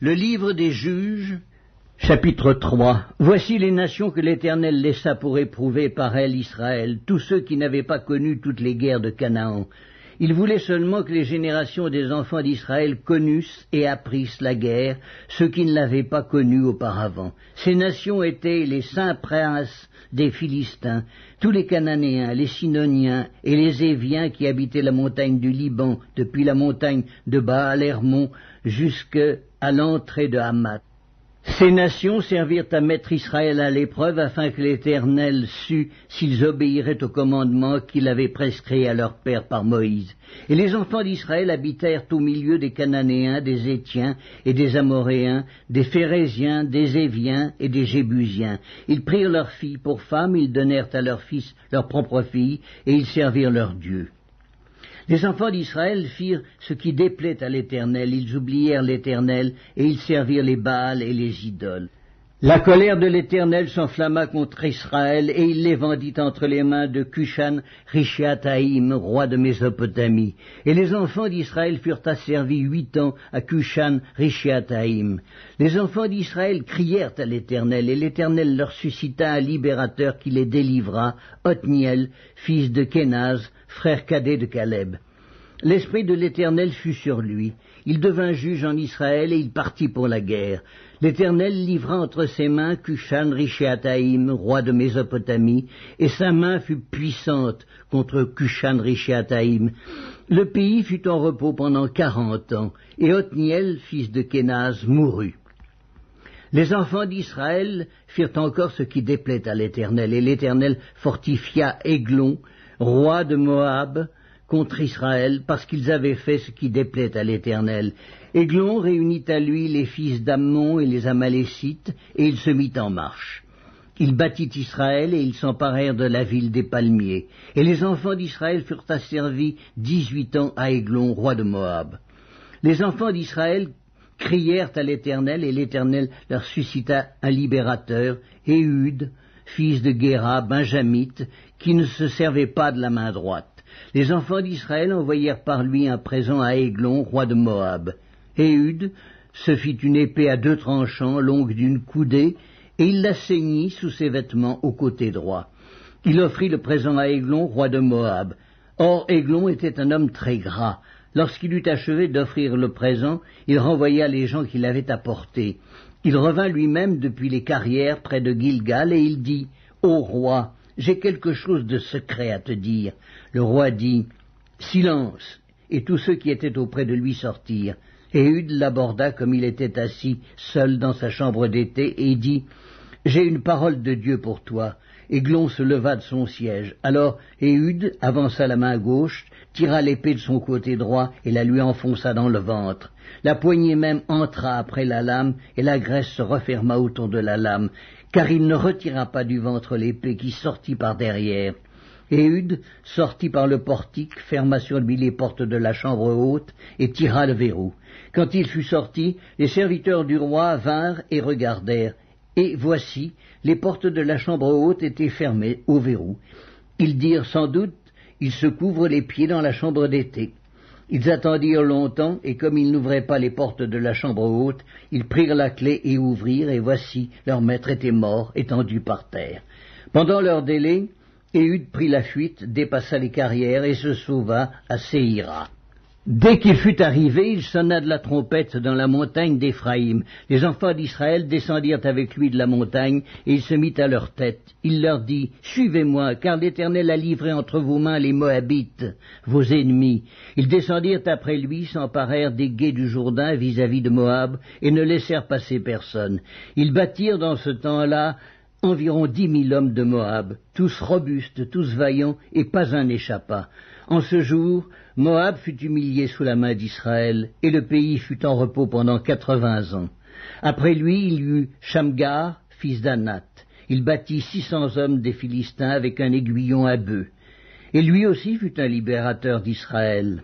Le livre des Juges, chapitre 3. Voici les nations que l'Éternel laissa pour éprouver par elles Israël, tous ceux qui n'avaient pas connu toutes les guerres de Canaan. Il voulait seulement que les générations des enfants d'Israël connussent et apprissent la guerre, ceux qui ne l'avaient pas connue auparavant. Ces nations étaient les saints princes des Philistins, tous les Cananéens, les Sidoniens et les Éviens qui habitaient la montagne du Liban, depuis la montagne de Baal-Hermon jusqu'à l'entrée de Hamath. Ces nations servirent à mettre Israël à l'épreuve afin que l'Éternel sût s'ils obéiraient au commandement qu'il avait prescrit à leur père par Moïse. Et les enfants d'Israël habitèrent au milieu des Cananéens, des Hétiens et des Amoréens, des Phéréziens, des Éviens et des Jébusiens. Ils prirent leurs filles pour femmes, ils donnèrent à leurs fils leurs propres filles, et ils servirent leur Dieu. Les enfants d'Israël firent ce qui déplaît à l'Éternel, ils oublièrent l'Éternel, et ils servirent les Baals et les idoles. La colère de l'Éternel s'enflamma contre Israël, et il les vendit entre les mains de Cushan-Rishathaïm, roi de Mésopotamie. Et les enfants d'Israël furent asservis 8 ans à Cushan-Rishathaïm. Les enfants d'Israël crièrent à l'Éternel, et l'Éternel leur suscita un libérateur qui les délivra, Othniel, fils de Kénaz, frère cadet de Caleb. L'esprit de l'Éternel fut sur lui. Il devint juge en Israël et il partit pour la guerre. L'Éternel livra entre ses mains Cushan-Rishathaïm, roi de Mésopotamie, et sa main fut puissante contre Cushan-Rishathaïm. Le pays fut en repos pendant 40 ans, et Othniel, fils de Kénaz, mourut. Les enfants d'Israël firent encore ce qui déplaît à l'Éternel, et l'Éternel fortifia Églon, roi de Moab, contre Israël, parce qu'ils avaient fait ce qui déplaît à l'Éternel. Églon réunit à lui les fils d'Ammon et les Amalécites, et il se mit en marche. Il battit Israël, et ils s'emparèrent de la ville des palmiers. Et les enfants d'Israël furent asservis 18 ans à Églon, roi de Moab. Les enfants d'Israël crièrent à l'Éternel, et l'Éternel leur suscita un libérateur, Éhud, fils de Guéra, benjamite, qui ne se servait pas de la main droite. Les enfants d'Israël envoyèrent par lui un présent à Églon, roi de Moab. Éhud se fit une épée à 2 tranchants, longue d'une coudée, et il la ceignit sous ses vêtements au côté droit. Il offrit le présent à Églon, roi de Moab. Or Églon était un homme très gras. Lorsqu'il eut achevé d'offrir le présent, il renvoya les gens qui l'avaient apporté. Il revint lui-même depuis les carrières près de Gilgal, et il dit « Ô roi, j'ai quelque chose de secret à te dire. » Le roi dit « Silence !» et tous ceux qui étaient auprès de lui sortirent. Éhud l'aborda comme il était assis seul dans sa chambre d'été et dit « J'ai une parole de Dieu pour toi. » Églon se leva de son siège. Alors Éhud avança la main gauche, tira l'épée de son côté droit et la lui enfonça dans le ventre. La poignée même entra après la lame, et la graisse se referma autour de la lame, car il ne retira pas du ventre l'épée qui sortit par derrière. Éhud sortit par le portique, ferma sur lui les portes de la chambre haute, et tira le verrou. Quand il fut sorti, les serviteurs du roi vinrent et regardèrent, et voici, les portes de la chambre haute étaient fermées au verrou. Ils dirent sans doute, ils se couvrent les pieds dans la chambre d'été. Ils attendirent longtemps, et comme ils n'ouvraient pas les portes de la chambre haute, ils prirent la clé et ouvrirent, et voici, leur maître était mort, étendu par terre. Pendant leur délai, Éhud prit la fuite, dépassa les carrières, et se sauva à Séhira. Dès qu'il fut arrivé, il sonna de la trompette dans la montagne d'Éphraïm. Les enfants d'Israël descendirent avec lui de la montagne, et il se mit à leur tête. Il leur dit, « Suivez-moi, car l'Éternel a livré entre vos mains les Moabites, vos ennemis. » Ils descendirent après lui, s'emparèrent des gués du Jourdain vis-à-vis de Moab, et ne laissèrent passer personne. Ils battirent dans ce temps-là environ 10 000 hommes de Moab, tous robustes, tous vaillants, et pas un n'échappa. En ce jour, Moab fut humilié sous la main d'Israël, et le pays fut en repos pendant 80 ans. Après lui, il y eut Shamgar, fils d'Anath. Il battit 600 hommes des Philistins avec un aiguillon à bœuf. Et lui aussi fut un libérateur d'Israël.